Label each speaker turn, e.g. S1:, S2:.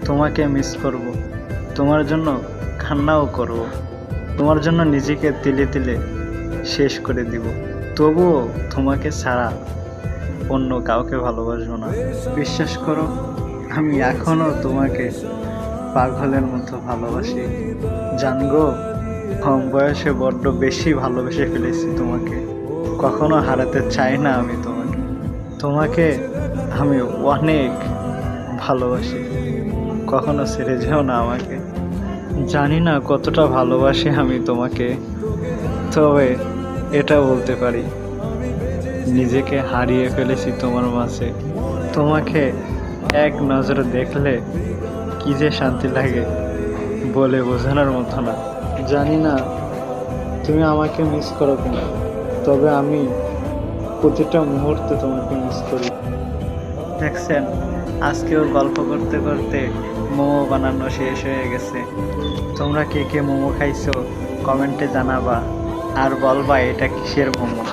S1: তোমাকে মিস করব, তোমার জন্য কান্নাও করব, তোমার জন্য নিজেকে তিলে তিলে শেষ করে দিব। তবুও তোমাকে ছাড়া অন্য কাউকে ভালোবাসবো না। বিশ্বাস করো, আমি এখনো তোমাকে পাগলের মতো ভালোবাসি। জানগো, কম বয়সে বড্ড বেশি ভালোবেসে ফেলেছি তোমাকে। কখনো হারাতে চাই না আমি তোমাকে। তোমাকে আমি অনেক ভালোবাসি, কখনো ছেড়ে যেও না আমাকে। জানি না কতটা ভালোবাসি আমি তোমাকে, তবে এটা বলতে পারি নিজেকে হারিয়ে ফেলেছি তোমার মাঝে। তোমাকে এক নজরে দেখলে কি যে শান্তি লাগে বলে বোঝানোর মতো না। জানি না তুমি আমাকে মিস করো কিনা, তবে আমি প্রতিটা মুহূর্তে তোমাকে মিস করি। দেখছেন, আজকেও গল্প করতে করতে মোমো বানানো শেষ হয়ে গেছে। তোমরা কে কে মোমো খাইছো কমেন্টে জানাবা, আর বলবা এটা কিসের মোমো।